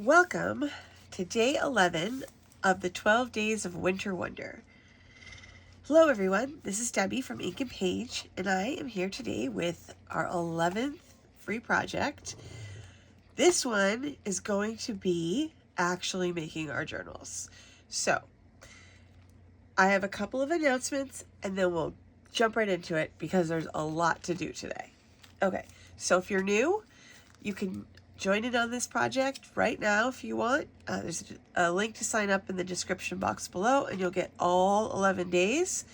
Welcome to day 11 of the 12 Days of Winter Wonder. Hello everyone, this is Debbie from Ink and Page, and I am here today with our 11th free project. This one is going to be actually making our journals. So, I have a couple of announcements and then we'll jump right into it because there's a lot to do today. Okay, so if you're new, you can join in on this project right now if you want. There's a link to sign up in the description box below and you'll get all 11 days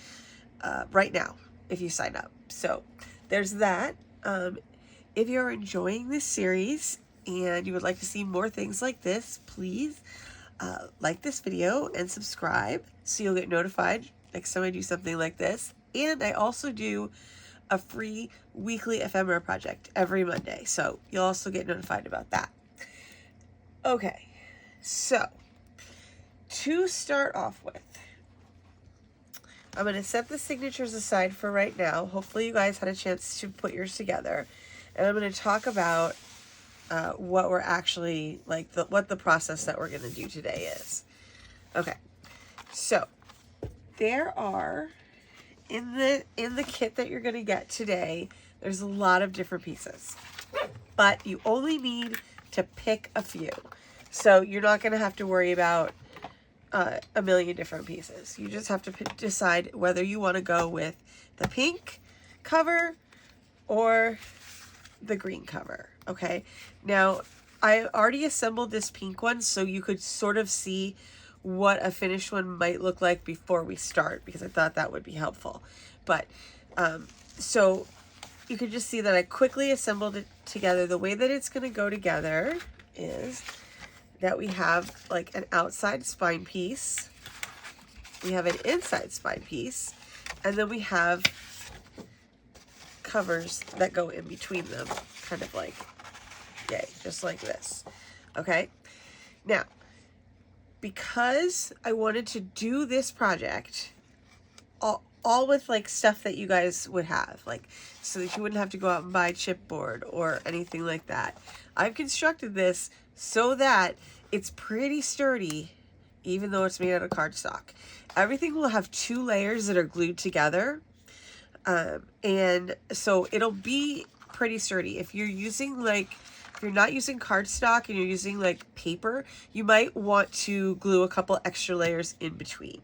right now if you sign up. So there's that. If you're enjoying this series and you would like to see more things like this, please like this video and subscribe so you'll get notified next time I do something like this. And I also do a free weekly ephemera project every Monday, so you'll also get notified about that. Okay, so to start off with, I'm going to set the signatures aside for right now. Hopefully you guys had a chance to put yours together, and I'm going to talk about what we're actually, like, what the process that we're going to do today is. Okay, so there are in the kit that you're going to get today, there's a lot of different pieces, but you only need to pick a few. So you're not going to have to worry about a million different pieces. You just have to decide whether you want to go with the pink cover or the green cover. Okay. Now I already assembled this pink one so you could sort of see what a finished one might look like before we start, because I thought that would be helpful. But so you can just see that I quickly assembled it together. The way that it's going to go together is that we have like an outside spine piece, we have an inside spine piece, and then we have covers that go in between them, kind of like, yay, just like this. Okay, now because I wanted to do this project all with like stuff that you guys would have, like, so that you wouldn't have to go out and buy chipboard or anything like that, I've constructed this so that it's pretty sturdy even though it's made out of cardstock. Everything will have 2 layers that are glued together, and so it'll be pretty sturdy. If you're using if you're not using cardstock and you're using like paper, you might want to glue a couple extra layers in between.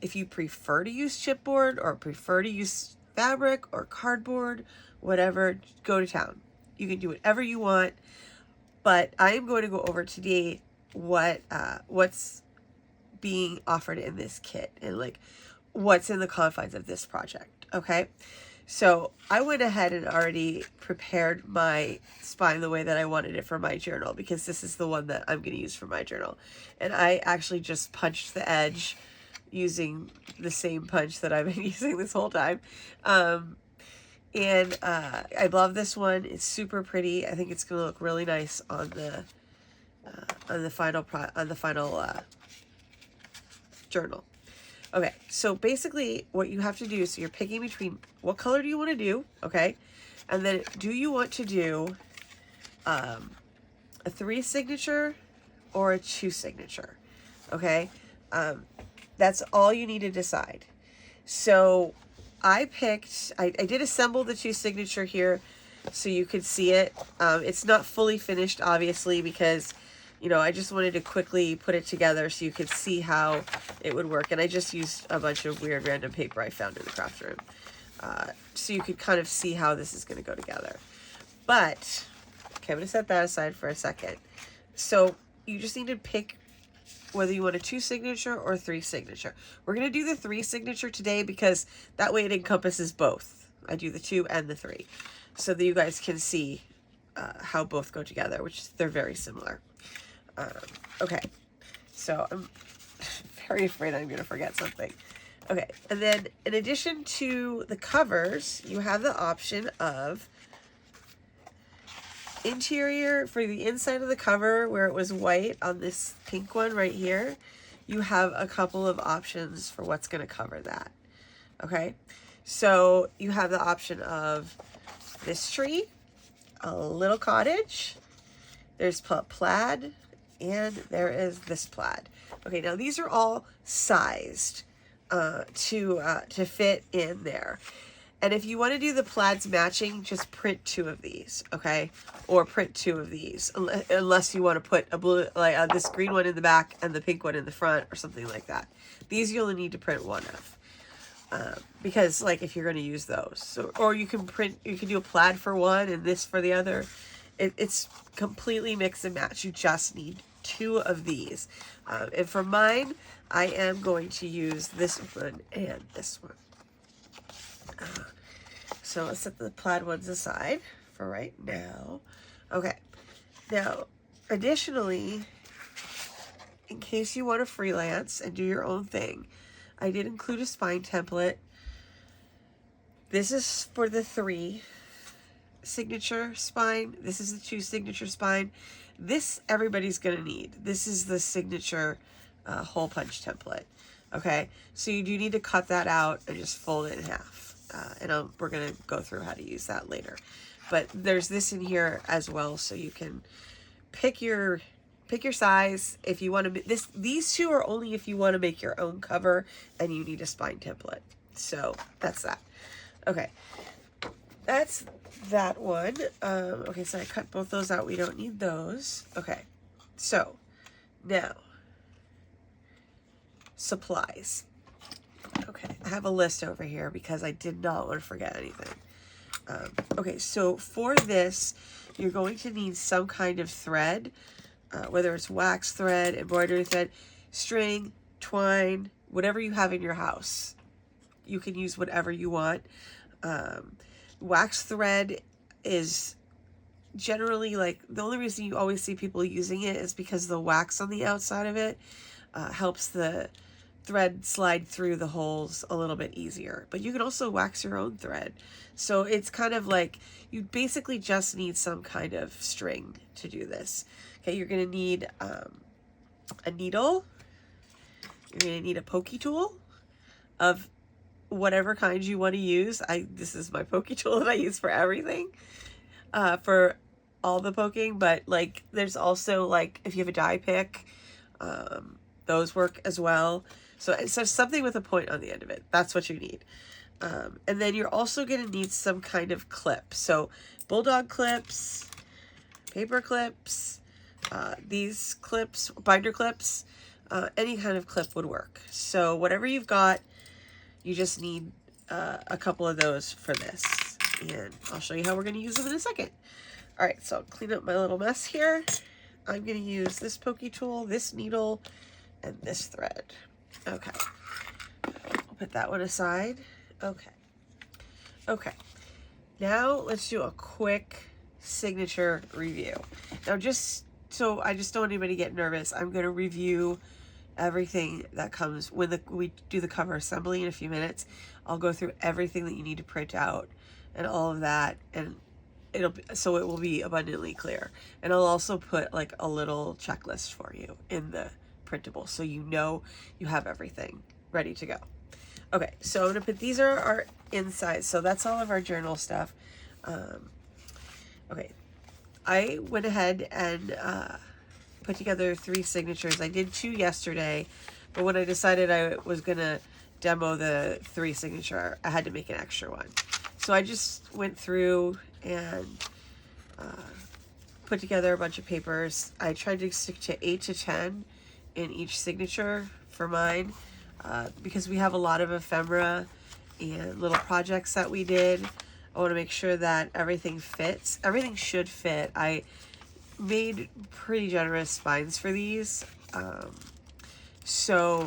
If you prefer to use chipboard or prefer to use fabric or cardboard, whatever, go to town. You can do whatever you want, but I am going to go over today what's being offered in this kit and like what's in the confines of this project. Okay. So I went ahead and already prepared my spine the way that I wanted it for my journal, because this is the one that I'm going to use for my journal. And I actually just punched the edge using the same punch that I've been using this whole time. I love this one. It's super pretty. I think it's going to look really nice on the final journal. Okay, so basically what you have to do, so you're picking between what color do you want to do, okay? And then do you want to do a 3 signature or a 2 signature, okay? That's all you need to decide. So I did assemble the 2 signature here so you could see it. It's not fully finished, obviously, because I just wanted to quickly put it together so you could see how it would work. And I just used a bunch of weird random paper I found in the craft room. So you could kind of see how this is going to go together. But, okay, I'm going to set that aside for a second. So you just need to pick whether you want a 2 signature or a 3 signature. We're going to do the 3 signature today because that way it encompasses both. I do the 2 and the 3. So that you guys can see how both go together, which they're very similar. Okay, so I'm very afraid I'm going to forget something. Okay, and then in addition to the covers, you have the option of interior for the inside of the cover where it was white on this pink one right here. You have a couple of options for what's going to cover that. Okay, so you have the option of this tree, a little cottage, there's plaid, And there is this plaid. Okay, now these are all sized to fit in there. And if you want to do the plaids matching, just print 2 of these, okay? Or print 2 of these, unless you want to put a blue, like this green one in the back and the pink one in the front or something like that. These you only need to print 1 of. Because like if you're going to use those, so, or you can do a plaid for one and this for the other. It's completely mix and match. You just need 2 of these. And for mine, I am going to use this one and this one. So let's set the plaid ones aside for right now. Okay. Now, additionally, in case you want to freelance and do your own thing, I did include a spine template. This is for the 3 signature spine. This is the 2 signature spine. This everybody's going to need. This is the signature hole punch template. Okay, so you do need to cut that out and just fold it in half. And we're going to go through how to use that later. But there's this in here as well, so you can pick your size if you want to. These 2 are only if you want to make your own cover and you need a spine template. So that's that. Okay, that's that one. Okay, so I cut both those out. We don't need those. Okay, so now supplies. Okay, I have a list over here because I did not want to forget anything. Okay, so for this, you're going to need some kind of thread, whether it's wax thread, embroidery thread, string, twine, whatever you have in your house. You can use whatever you want. Wax thread is generally, like, the only reason you always see people using it is because the wax on the outside of it helps the thread slide through the holes a little bit easier. But you can also wax your own thread. So it's kind of like you basically just need some kind of string to do this. Okay, you're going to need a needle. You're going to need a pokey tool of whatever kind you want to use. This is my pokey tool that I use for everything, for all the poking. But like, there's also like if you have a die pick, those work as well. So something with a point on the end of it. That's what you need. And then you're also going to need some kind of clip. So bulldog clips, paper clips, these clips, binder clips, any kind of clip would work. So whatever you've got, you just need a couple of those for this. And I'll show you how we're going to use them in a second. All right, so I'll clean up my little mess here. I'm going to use this pokey tool, this needle, and this thread. Okay, I'll put that one aside. Okay, now let's do a quick signature review. Now, I just don't want anybody to get nervous, I'm going to review everything that comes when we do the cover assembly in a few minutes. I'll go through everything that you need to print out and all of that, and it will be abundantly clear. And I'll also put like a little checklist for you in the printable, so you know you have everything ready to go. Okay, so I'm gonna put, these are our inside, so that's all of our journal stuff. Okay, I went ahead and put together 3 signatures. I did 2 yesterday, but when I decided I was gonna demo the 3 signature, I had to make an extra one. So I just went through and put together a bunch of papers. I tried to stick to 8 to 10 in each signature for mine, because we have a lot of ephemera and little projects that we did. I want to make sure that everything fits. Everything should fit. I made pretty generous spines for these, so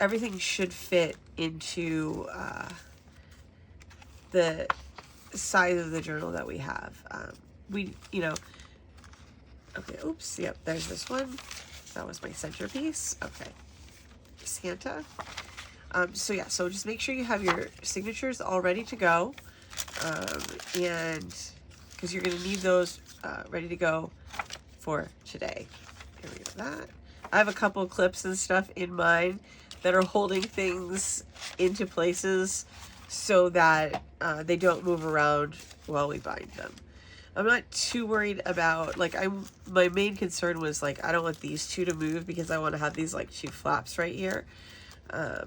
everything should fit into the size of the journal that we have. Okay, oops, yep, there's this one. That was my centerpiece. Okay, Santa. So yeah, so just make sure you have your signatures all ready to go, and because you're going to need those ready to go for today. Here we go. That I have a couple clips and stuff in mine that are holding things into places so that they don't move around while we bind them. I'm not too worried about, like, my main concern was, like, I don't want these two to move because I want to have these, like, two flaps right here.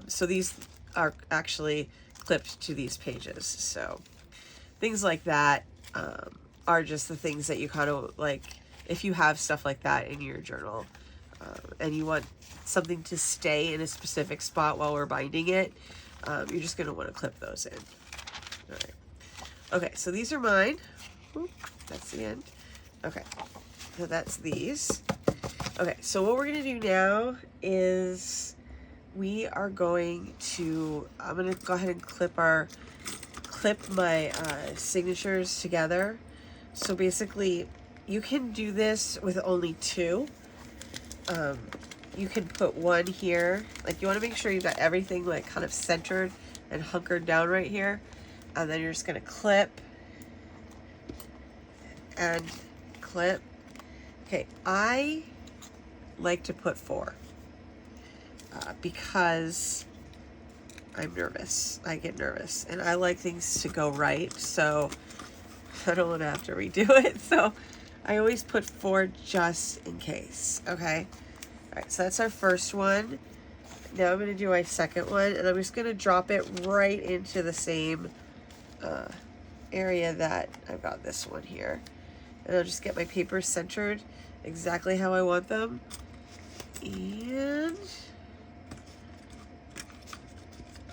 So these are actually clipped to these pages. So things like that are just the things that you kind of, like, if you have stuff like that in your journal and you want something to stay in a specific spot while we're binding it, you're just going to want to clip those in. All right. Okay, so these are mine. Oop, that's the end. Okay, so that's these. Okay, so what we're going to do now is we are going to, I'm going to go ahead and clip my signatures together. So basically, you can do this with only two. You can put one here. Like, you want to make sure you've got everything like kind of centered and hunkered down right here. And then you're just going to clip and clip. Okay, I like to put four because I'm nervous. I get nervous and I like things to go right, so I don't want to have to redo it. So I always put four just in case. Okay. All right, so that's our first one. Now I'm going to do my second one, and I'm just going to drop it right into the same area that I've got this one here. And I'll just get my papers centered exactly how I want them. And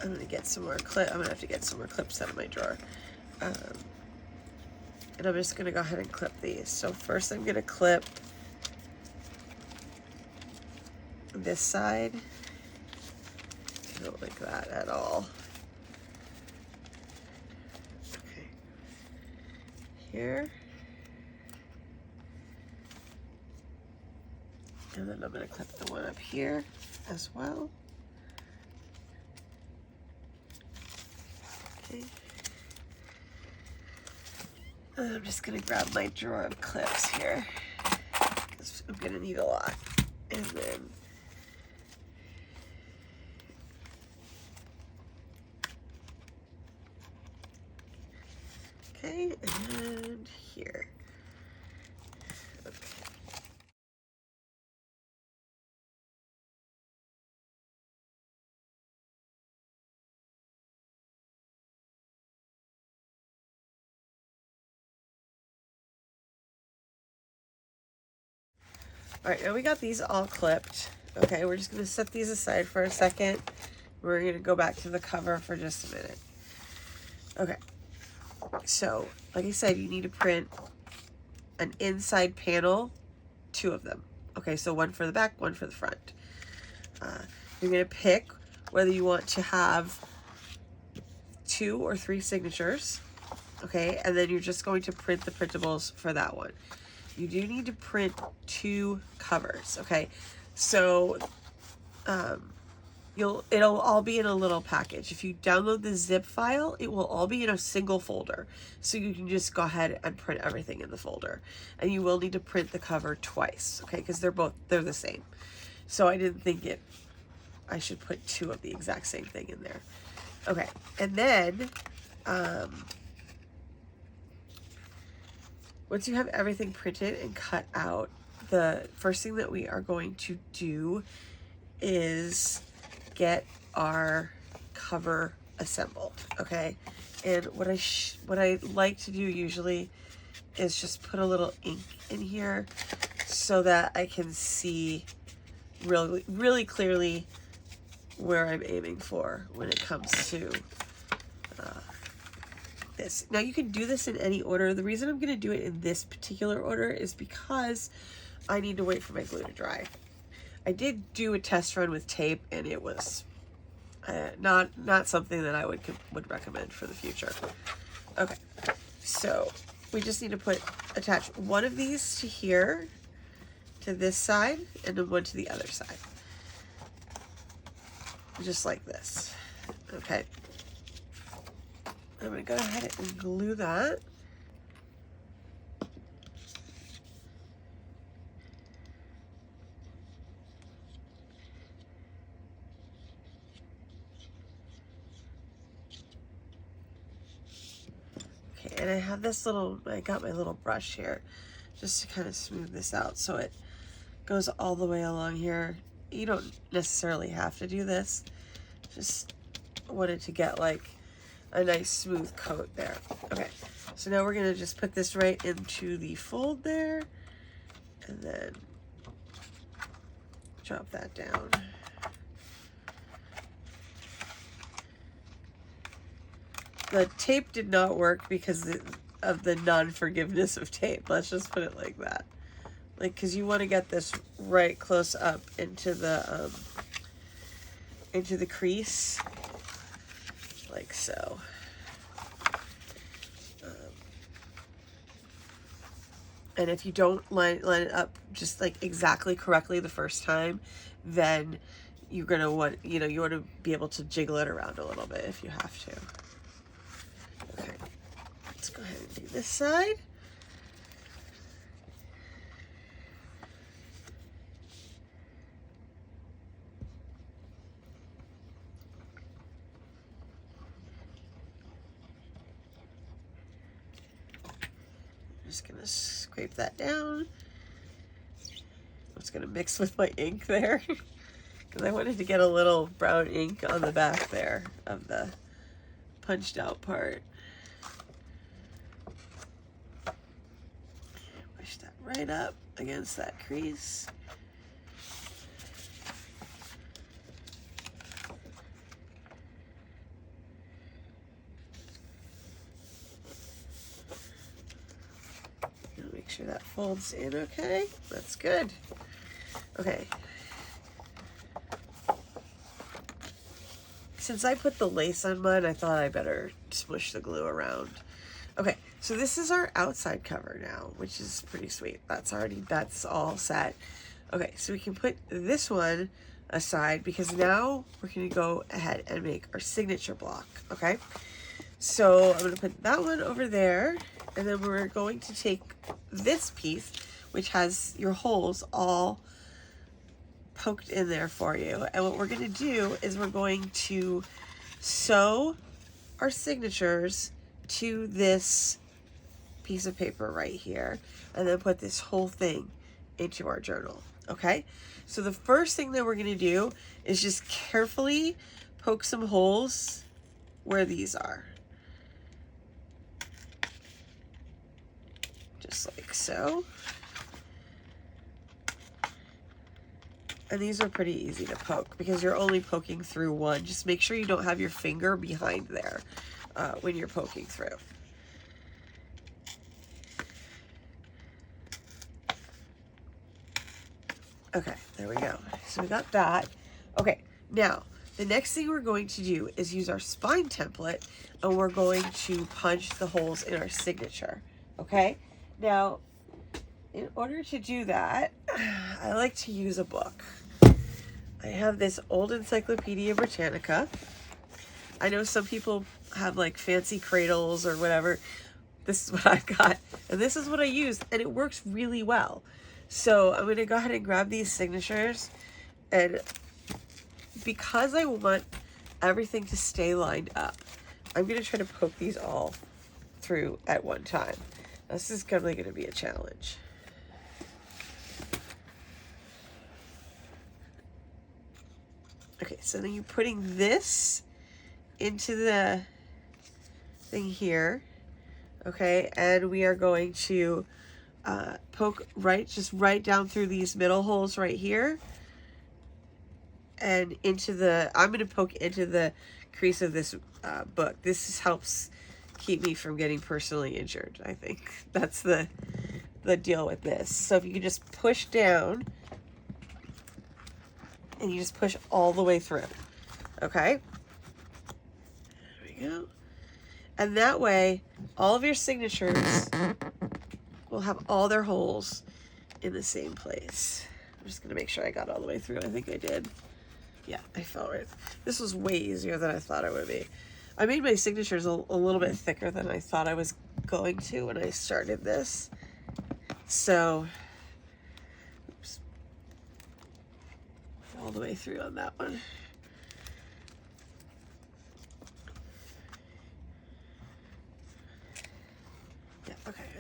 I'm going to get some more I'm going to have to get some more clips out of my drawer. And I'm just going to go ahead and clip these. So first I'm going to clip this side. I don't like that at all. Okay. Here. And then I'm going to clip the one up here as well. Okay. And I'm just going to grab my drawer of clips here, because I'm going to need a lot. And then okay, and here. Okay. All right, now we got these all clipped. Okay, we're just going to set these aside for a second. We're going to go back to the cover for just a minute. Okay, so like I said, you need to print an inside panel, two of them. Okay, so one for the back, one for the front. You're going to pick whether you want to have 2 or 3 signatures. Okay, and then you're just going to print the printables for that one. You do need to print 2 covers. Okay, so it'll all be in a little package. If you download the zip file, it will all be in a single folder, so you can just go ahead and print everything in the folder. And you will need to print the cover twice, okay, because they're the same. So I didn't think I should put 2 of the exact same thing in there. Okay, and then once you have everything printed and cut out, the first thing that we are going to do is get our cover assembled, okay? And what I like to do usually is just put a little ink in here so that I can see really, really clearly where I'm aiming for when it comes to this. Now you can do this in any order. The reason I'm going to do it in this particular order is because I need to wait for my glue to dry. I did do a test run with tape, and it was not something that I would recommend for the future. Okay, so we just need to attach one of these to here, to this side, and then one to the other side, just like this. Okay, I'm gonna go ahead and glue that. and I have this little, I got my little brush here just to kind of smooth this out so it goes all the way along here. You don't necessarily have to do this, just wanted to get like a nice smooth coat there. Okay, so now we're gonna just put this right into the fold there and then drop that down. The tape did not work because of the non-forgiveness of tape. Let's just put it like that. Like, because you want to get this right close up into the crease, like so. And if you don't line it up just like exactly correctly the first time, then you're gonna want, you know, you want to be able to jiggle it around a little bit if you have to. Okay, let's go ahead and do this side. Just gonna scrape that down. I'm just gonna mix with my ink there because I wanted to get a little brown ink on the back there of the punched out part. Push that right up against that crease. Make sure that folds in okay. That's good. Okay. Since I put the lace on mine, I thought I better smush the glue around. Okay, so this is our outside cover now, which is pretty sweet. That's all set. Okay, so we can put this one aside because now we're gonna go ahead and make our signature block, okay? So I'm gonna put that one over there, and then we're going to take this piece, which has your holes all poked in there for you. And what we're gonna do is we're going to sew our signatures to this piece of paper right here, and then put this whole thing into our journal, okay? So the first thing that we're gonna do is just carefully poke some holes where these are. Just like so. And these are pretty easy to poke because you're only poking through one. Just make sure you don't have your finger behind there when you're poking through. Okay, there we go. So we got that. Okay, now the next thing we're going to do is use our spine template, and we're going to punch the holes in our signature, okay? Now, in order to do that, I like to use a book. I have this old Encyclopedia Britannica. I know some people have like fancy cradles or whatever. This is what I've got, and this is what I use, and it works really well. So I'm gonna go ahead and grab these signatures, and because I want everything to stay lined up, I'm gonna try to poke these all through at one time. This is probably gonna be a challenge. Okay, so then you're putting this into the thing here, okay, and we are going to poke just right down through these middle holes right here, and into the, I'm going to poke into the crease of this book. This helps keep me from getting personally injured. I think that's the deal with this. So if you can just push down, and you just push all the way through, okay? There we go. And that way, all of your signatures will have all their holes in the same place. I'm just gonna make sure I got all the way through. I think I did. Yeah, I felt right. This was way easier than I thought it would be. I made my signatures a little bit thicker than I thought I was going to when I started this. So, oops, all the way through on that one.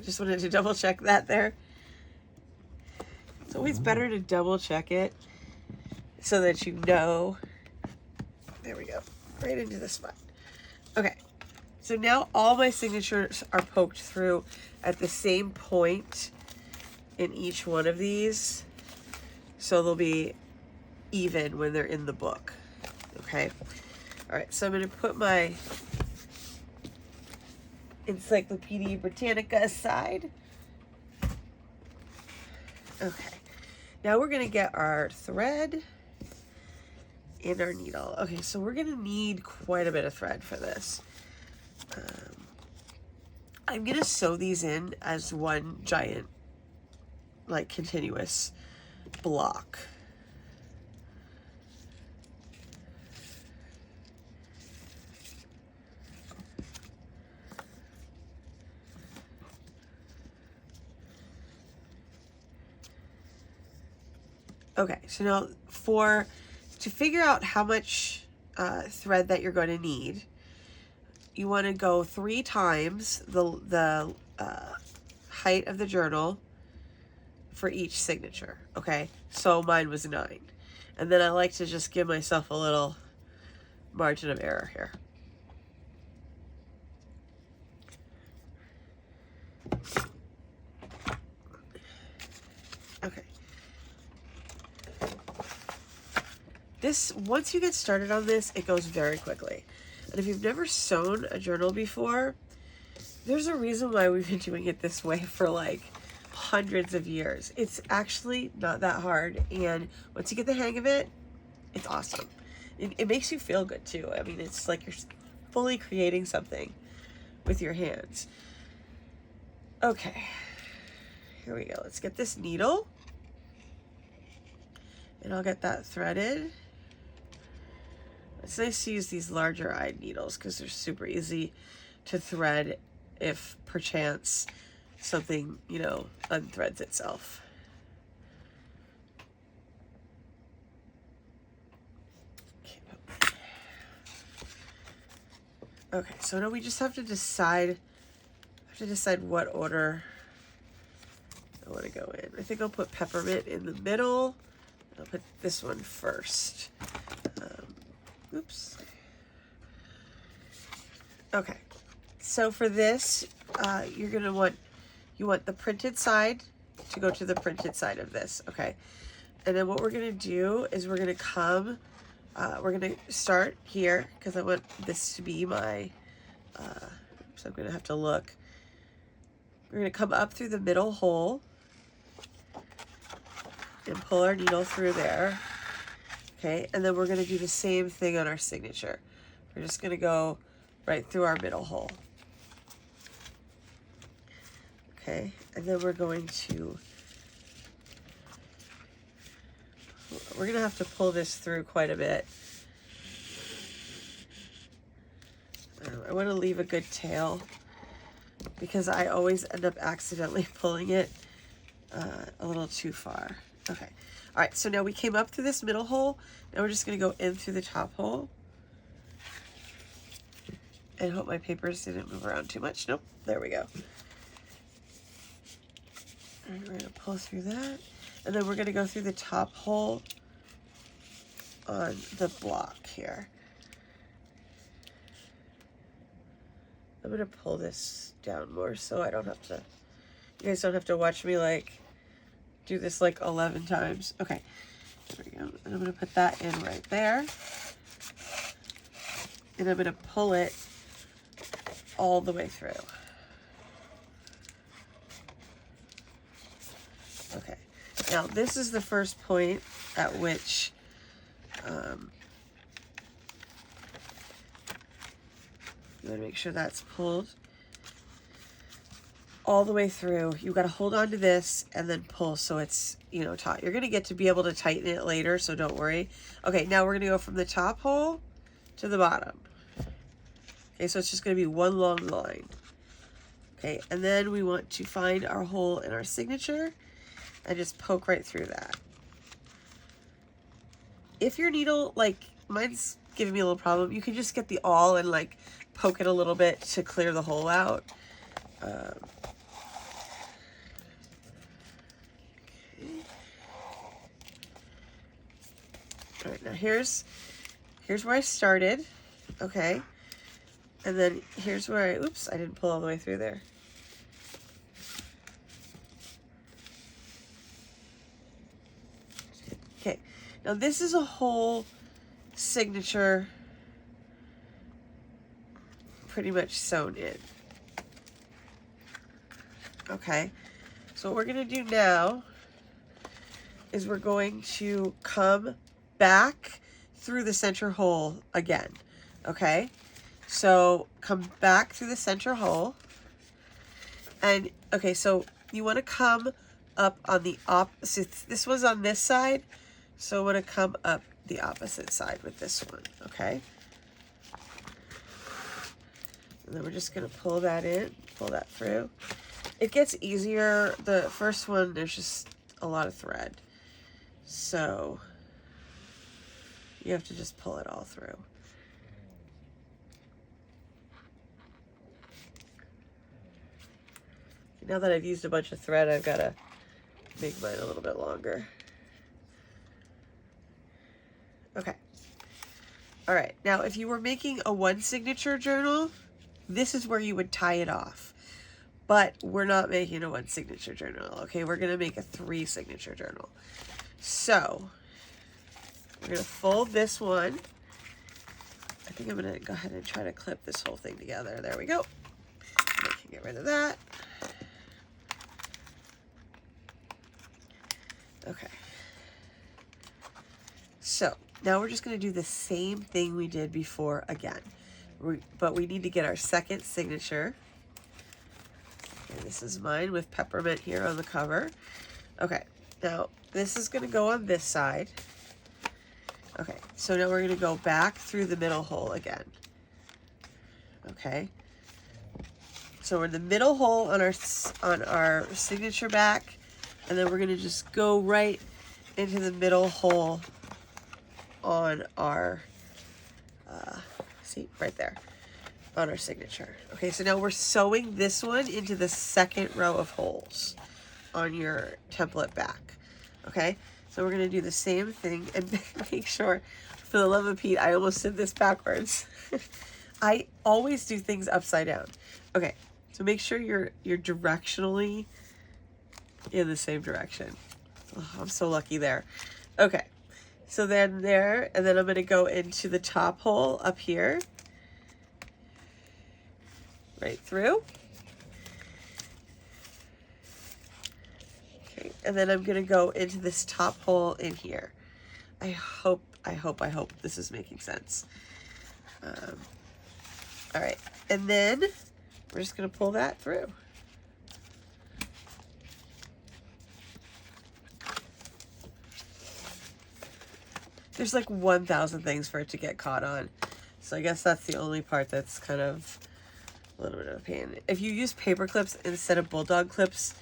just wanted to double check that there. It's always better to double check it so that you know. There we go, right into the spot. Okay, so now all my signatures are poked through at the same point in each one of these, so they'll be even when they're in the book. Okay, all right, so I'm going to put my Encyclopedia Britannica aside. Okay, now we're going to get our thread and our needle. Okay, so we're going to need quite a bit of thread for this. I'm going to sew these in as one giant, like, continuous block. Okay, so now to figure out how much thread that you're going to need, you want to go 3 times the height of the journal for each signature. Okay, so mine was 9, and then I like to just give myself a little margin of error here. Okay. Once you get started on this, it goes very quickly. And if you've never sewn a journal before, there's a reason why we've been doing it this way for like hundreds of years. It's actually not that hard, and once you get the hang of it, it's awesome. It makes you feel good too. I mean, it's like you're fully creating something with your hands. Okay, here we go. Let's get this needle, and I'll get that threaded. It's nice to use these larger eyed needles because they're super easy to thread if perchance something, you know, unthreads itself. Okay, so now we just have to decide what order I want to go in. I think I'll put peppermint in the middle. I'll put this one first. Oops. Okay, so for this, you want the printed side to go to the printed side of this, okay? And then what we're gonna do is we're gonna start here, because I want this to be my, so I'm gonna have to look. We're gonna come up through the middle hole and pull our needle through there. Okay, and then we're going to do the same thing on our signature. We're just going to go right through our middle hole. Okay, and then we're going to have to pull this through quite a bit. I want to leave a good tail because I always end up accidentally pulling it a little too far. Okay. All right, so now we came up through this middle hole. Now we're just going to go in through the top hole. And hope my papers didn't move around too much. Nope, there we go. And we're going to pull through that. And then we're going to go through the top hole on the block here. I'm going to pull this down more so I don't have to, you guys don't have to watch me like do this like 11 times. Okay, there we go. And I'm going to put that in right there. And I'm going to pull it all the way through. Okay, now this is the first point at which you want to make sure that's pulled all the way through. You got to hold on to this and then pull so it's, you know, taut. You're going to get to be able to tighten it later, so don't worry. Okay, now we're going to go from the top hole to the bottom. Okay, so it's just going to be one long line. Okay, and then we want to find our hole in our signature and just poke right through that. If your needle, like mine's giving me a little problem, you can just get the awl and like poke it a little bit to clear the hole out. All right, now here's where I started, okay? And then here's where oops, I didn't pull all the way through there. Okay, now this is a whole signature pretty much sewn in. Okay, so what we're gonna do now is we're going to come back through the center hole again, okay? So come back through the center hole, and okay, so you want to come up on the opposite. This was on this side, so I want to come up the opposite side with this one, okay? And then we're just gonna pull that in, pull that through. It gets easier. The first one, there's just a lot of thread, so you have to just pull it all through. Now that I've used a bunch of thread, I've got to make mine a little bit longer. Okay. All right. Now, if you were making a one signature journal, this is where you would tie it off. But we're not making a one signature journal, okay? We're going to make a 3 signature journal. So, we're going to fold this one. I think I'm going to go ahead and try to clip this whole thing together. There we go. I can get rid of that. Okay. So, now we're just going to do the same thing we did before again. But we need to get our second signature. Okay, this is mine with peppermint here on the cover. Okay, now this is going to go on this side. Okay, so now we're going to go back through the middle hole again. Okay, so we're in the middle hole on our signature back, and then we're going to just go right into the middle hole on our see right there on our signature. Okay, so now we're sewing this one into the second row of holes on your template back. Okay, so we're gonna do the same thing and make sure, for the love of Pete, I almost did this backwards. I always do things upside down. Okay, so make sure you're directionally in the same direction. Oh, I'm so lucky there. Okay, so then there, and then I'm gonna go into the top hole up here, right through. Okay, and then I'm gonna go into this top hole in here. I hope this is making sense. All right, and then we're just gonna pull that through. There's like 1,000 things for it to get caught on. So I guess that's the only part that's kind of a little bit of a pain. If you use paper clips instead of bulldog clips,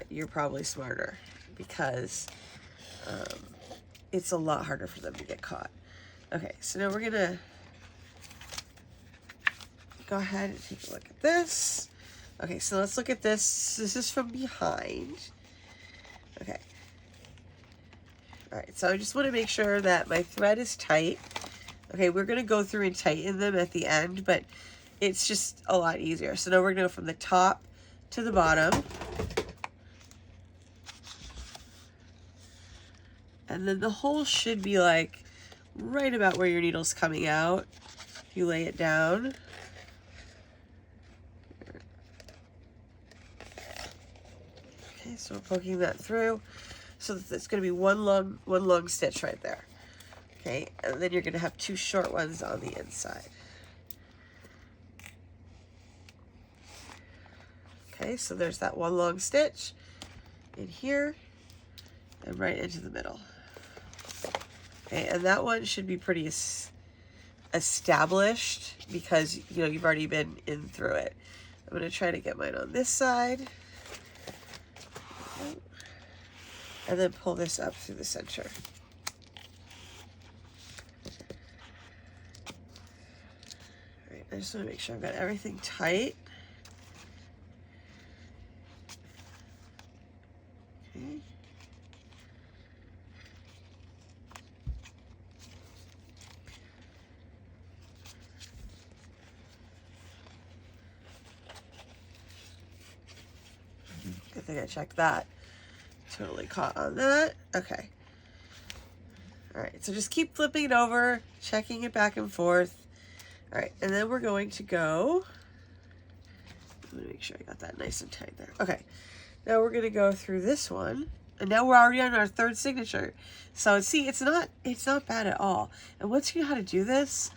you're probably smarter, because it's a lot harder for them to get caught. Okay, so now we're gonna go ahead and take a look at this. Okay, so let's look at this. This is from behind. Okay. All right, so I just want to make sure that my thread is tight. Okay, we're going to go through and tighten them at the end, but it's just a lot easier. So now we're going to go from the top to the bottom. And then the hole should be like right about where your needle's coming out. If you lay it down. Okay, so we're poking that through. So it's going to be one long stitch right there. Okay, and then you're going to have 2 short ones on the inside. Okay, so there's that one long stitch in here and right into the middle. Okay, and that one should be pretty established because, you know, you've already been in through it. I'm going to try to get mine on this side. And then pull this up through the center. All right, I just want to make sure I've got everything tight. Okay. thing I checked that. Totally caught on that. Okay. All right, so just keep flipping it over, checking it back and forth. All right, and then we're going to go, let me make sure I got that nice and tight there. Okay, now we're gonna go through this one, and now we're already on our third signature. So see, it's not bad at all. And once you know how to do this,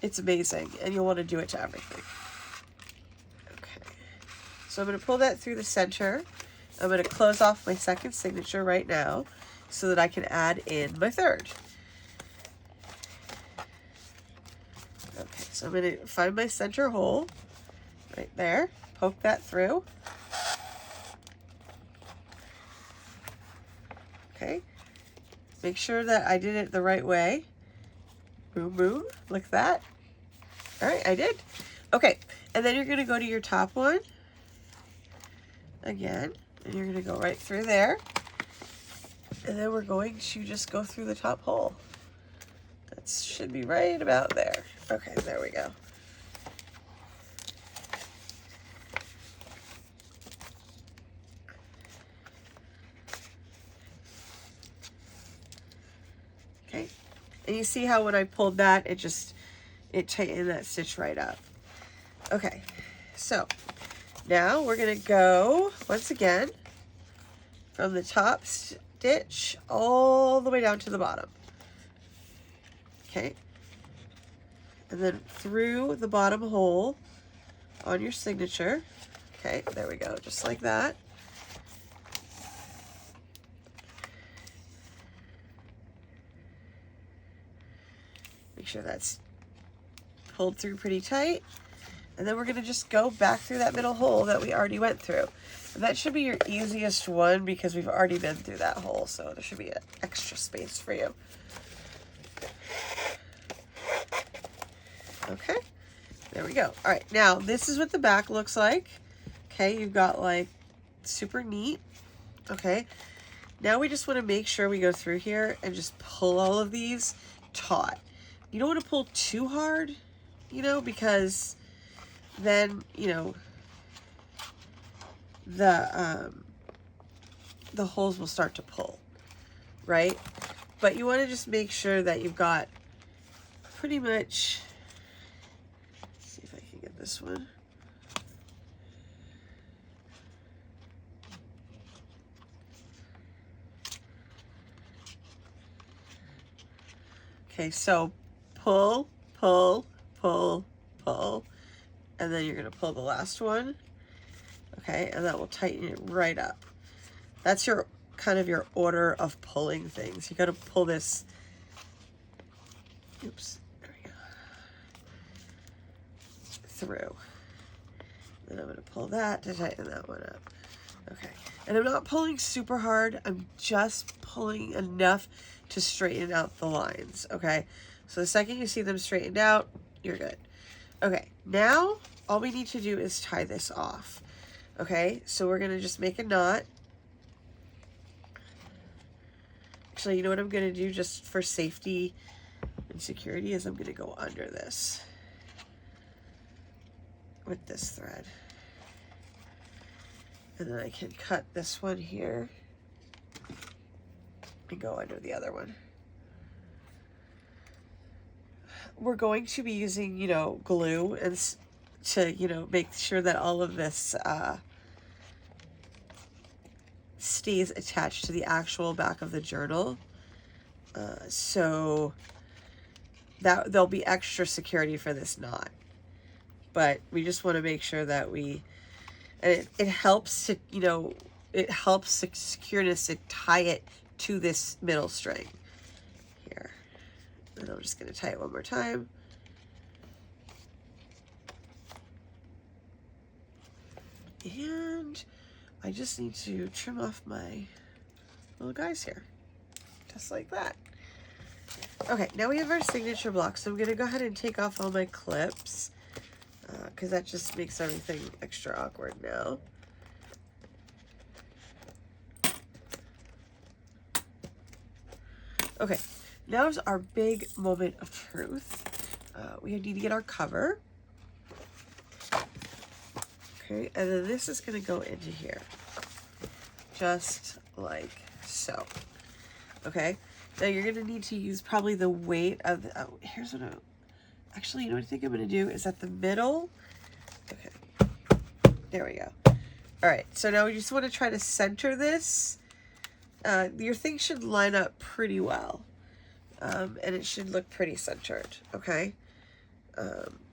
it's amazing, and you'll want to do it to everything. Okay, so I'm gonna pull that through the center. I'm gonna close off my second signature right now so that I can add in my third. Okay, so I'm gonna find my center hole right there, poke that through. Okay, make sure that I did it the right way. Boom, boom, like that. All right, I did. Okay, and then you're gonna go to your top one again, and you're gonna go right through there. And then we're going to just go through the top hole. That should be right about there. Okay, there we go. Okay, and you see how when I pulled that, it tightened that stitch right up. Okay, so now we're gonna go, once again, from the top stitch all the way down to the bottom. Okay, and then through the bottom hole on your signature. Okay, there we go, just like that. Make sure that's pulled through pretty tight. And then we're gonna just go back through that middle hole that we already went through. And that should be your easiest one because we've already been through that hole, so there should be an extra space for you. Okay, there we go. All right, now this is what the back looks like. Okay, you've got like super neat. Okay, now we just want to make sure we go through here and just pull all of these taut. You don't want to pull too hard, you know, because then, you know, the holes will start to pull, right? But you want to just make sure that you've got pretty much, let's see if I can get this one. Okay, so pull, pull, pull, pull, and then you're gonna pull the last one. Okay, and that will tighten it right up. That's your kind of your order of pulling things. You gotta pull this, oops, there we go, through. Then I'm gonna pull that to tighten that one up. Okay, and I'm not pulling super hard, I'm just pulling enough to straighten out the lines, okay? So the second you see them straightened out, you're good. Okay, now all we need to do is tie this off. Okay, so we're gonna just make a knot. Actually, you know what I'm gonna do just for safety and security is I'm gonna go under this with this thread. And then I can cut this one here and go under the other one. We're going to be using, you know, glue and to, you know, make sure that all of this stays attached to the actual back of the journal. So that there'll be extra security for this knot. But we just want to make sure that we, and it helps to, you know, it helps the secureness to tie it to this middle string here. And I'm just going to tie it one more time. And I just need to trim off my little guys here, just like that. Okay, now we have our signature block, so I'm going to go ahead and take off all my clips because that just makes everything extra awkward now. Okay, now is our big moment of truth. We need to get our cover. Okay, and then this is going to go into here. just like so. Okay, now you're gonna need to use probably the weight of the, oh, here's what actually, you know what I think I'm gonna do is at the middle. Okay, there we go. All right, so now we just want to try to center this. Your thing should line up pretty well, and it should look pretty centered, okay?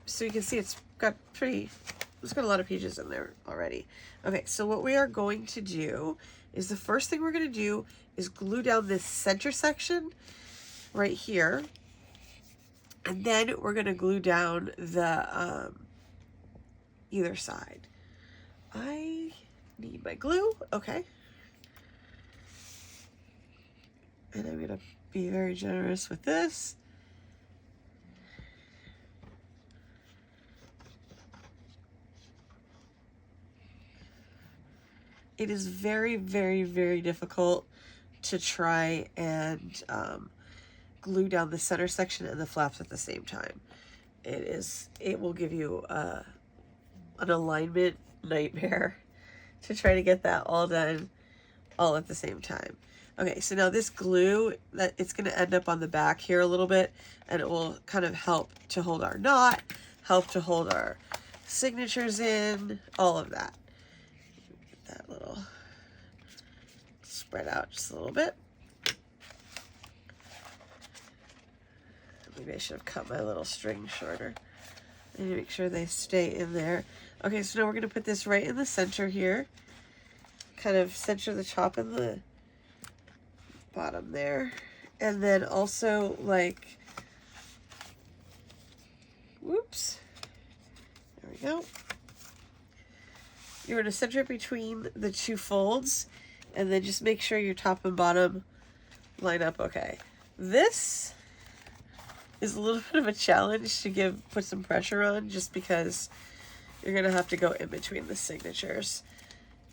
So you can see it's got a lot of pages in there already. Okay, so what we are going to do is the first thing we're going to do is glue down this center section right here, and then we're going to glue down the either side. I need my glue, okay. And I'm gonna be very generous with this. It is very, very, very difficult to try and glue down the center section and the flaps at the same time. It will give you an alignment nightmare to try to get that all done all at the same time. Okay, so now this glue, that it's going to end up on the back here a little bit, and it will kind of help to hold our knot, help to hold our signatures in, all of that. Get that little spread out just a little bit. Maybe I should have cut my little string shorter. I need to make sure they stay in there. Okay, so now we're going to put this right in the center here. Kind of center the top and the bottom there. And then also, like, whoops. There we go. You're going to center it between the two folds, and then just make sure your top and bottom line up okay. This is a little bit of a challenge to put some pressure on, just because you're going to have to go in between the signatures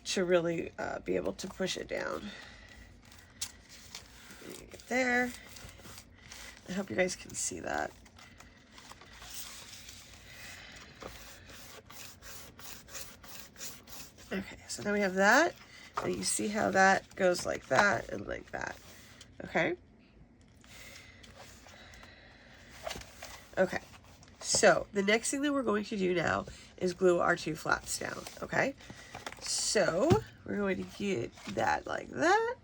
to really be able to push it down. Get there. I hope you guys can see that. Okay, so now we have that, and you see how that goes like that and like that. Okay? Okay, so the next thing that we're going to do now is glue our two flaps down, okay? So we're going to get that like that,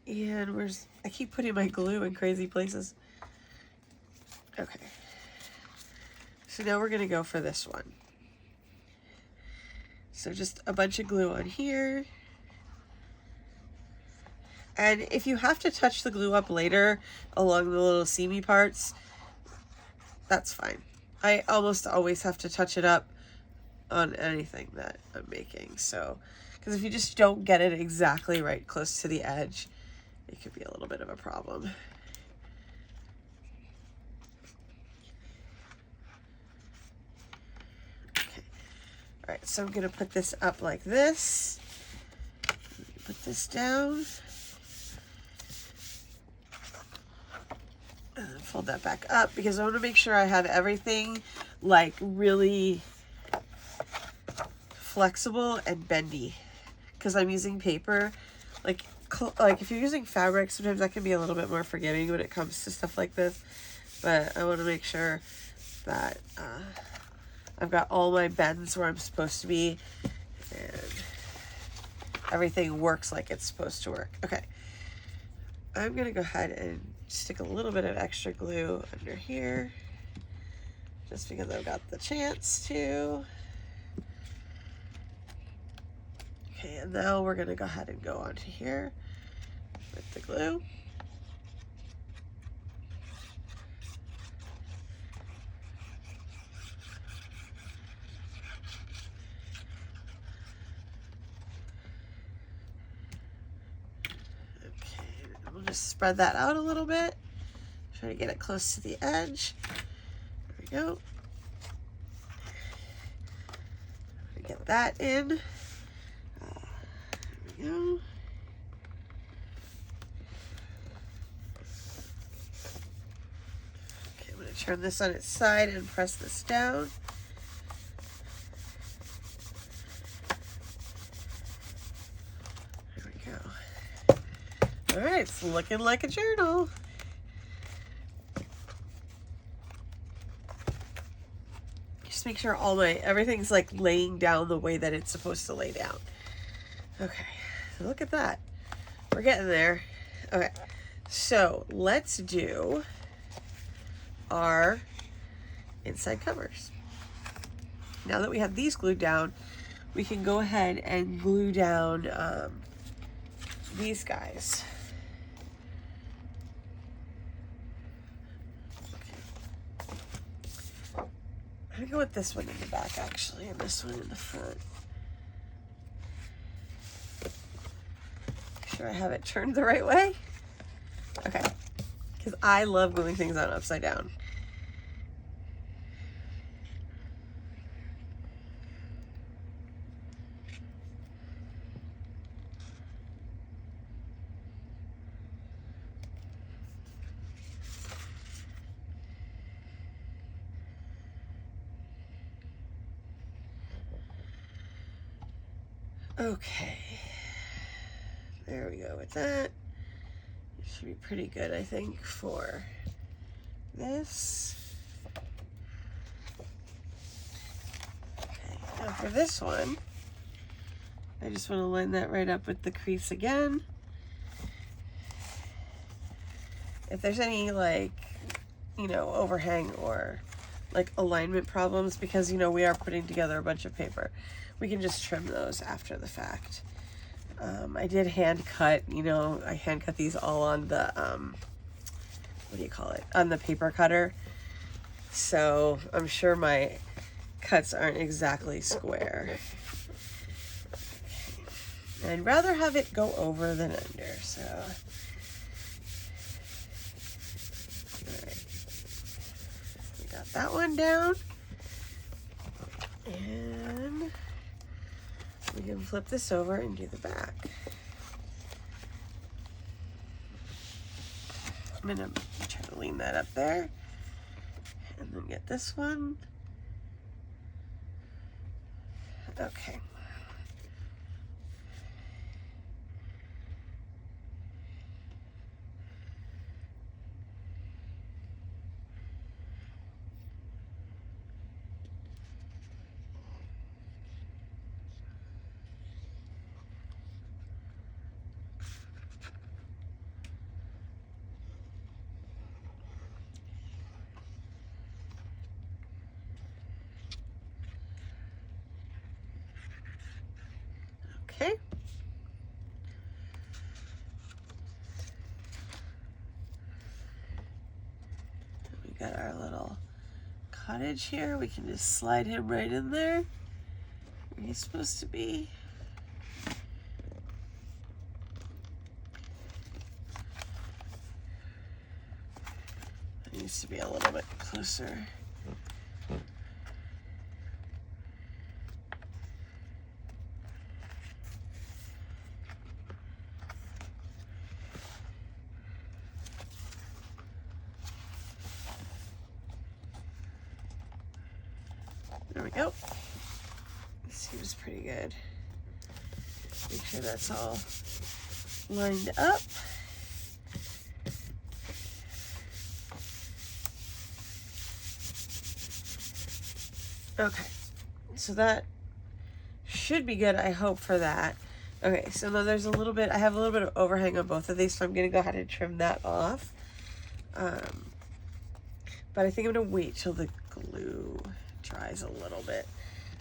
and I keep putting my glue in crazy places. Okay, so now we're gonna go for this one. So just a bunch of glue on here. And if you have to touch the glue up later along the little seamy parts, that's fine. I almost always have to touch it up on anything that I'm making. So, because if you just don't get it exactly right close to the edge, it could be a little bit of a problem. Okay. All right, so I'm gonna put this up like this. Put this down. And then fold that back up, because I want to make sure I have everything like really flexible and bendy, because I'm using paper. Like if you're using fabric, sometimes that can be a little bit more forgiving when it comes to stuff like this, but I want to make sure that I've got all my bends where I'm supposed to be, and everything works like it's supposed to work. Okay, I'm gonna go ahead and stick a little bit of extra glue under here, just because I've got the chance to. Okay, and now we're gonna go ahead and go onto here with the glue. We'll just spread that out a little bit. Try to get it close to the edge. There we go. Get that in. There we go. Okay, I'm going to turn this on its side and press this down. There we go. looking like a journal. Just make sure everything's like laying down the way that it's supposed to lay down. Okay, look at that. We're getting there. Okay, so let's do our inside covers. Now that we have these glued down, we can go ahead and glue down these guys. I'm gonna go with this one in the back actually, and this one in the front. Make sure I have it turned the right way. Okay, because I love gluing things on upside down. Okay, there we go with that. It should be pretty good, I think, for this. Okay, now for this one, I just want to line that right up with the crease again. If there's any, like, you know, overhang or like alignment problems, because, you know, we are putting together a bunch of paper, we can just trim those after the fact. I did hand cut, you know, I hand cut these all on the, what do you call it? On the paper cutter. So I'm sure my cuts aren't exactly square. I'd rather have it go over than under, so. All right. We got that one down. And we can flip this over and do the back. I'm gonna try to lean that up there and then get this one. Okay. Okay. We got our little cottage here. We can just slide him right in there where he's supposed to be. It needs to be a little bit closer. There we go. Seems pretty good. Make sure that's all lined up. Okay, so that should be good, I hope, for that. Okay, so now there's a little bit, I have a little bit of overhang on both of these, so I'm gonna go ahead and trim that off. But I think I'm gonna wait till the glue dries a little bit.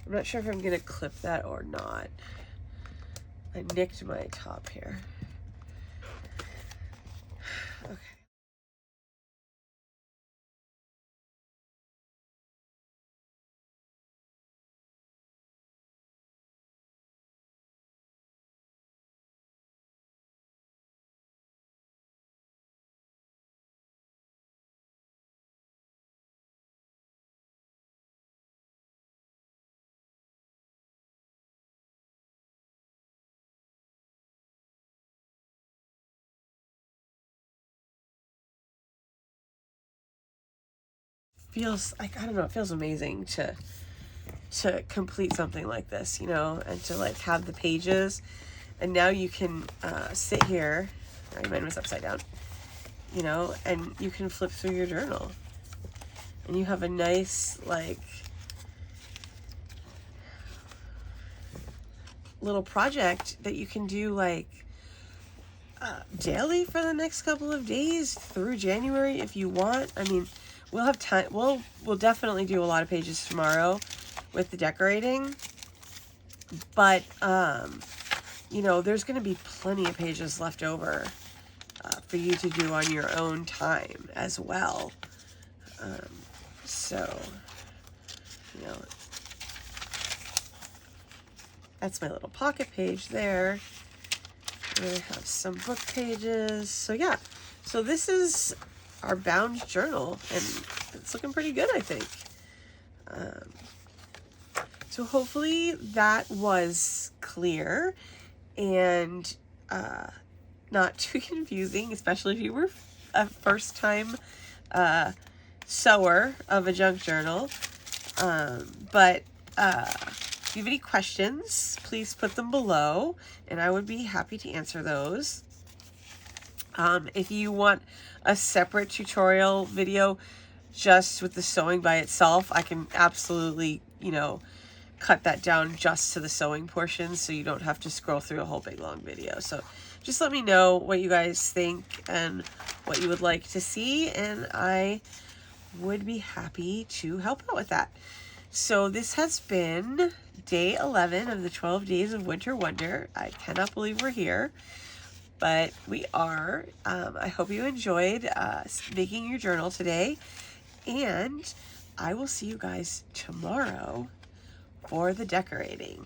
I'm not sure if I'm gonna clip that or not. I nicked my top here. Okay. Feels like, I don't know, it feels amazing to complete something like this, you know, and to like have the pages. And now you can sit here Sorry, mine was upside down. You know, and you can flip through your journal. And you have a nice, like, little project that you can do, like, daily for the next couple of days through January if you want. I mean, we'll have time. We'll definitely do a lot of pages tomorrow with the decorating. But, you know, there's going to be plenty of pages left over for you to do on your own time as well. So, you know, that's my little pocket page there. I have some book pages. So yeah, so this is our bound journal, and it's looking pretty good, I think. So hopefully that was clear and not too confusing, especially if you were a first time sewer of a junk journal. But if you have any questions, please put them below, and I would be happy to answer those. If you want a separate tutorial video just with the sewing by itself, I can absolutely, you know, cut that down just to the sewing portion so you don't have to scroll through a whole big long video. So just let me know what you guys think and what you would like to see, and I would be happy to help out with that. So this has been day 11 of the 12 days of Winter Wonder. I cannot believe we're here, but we are. I hope you enjoyed making your journal today, and I will see you guys tomorrow for the decorating.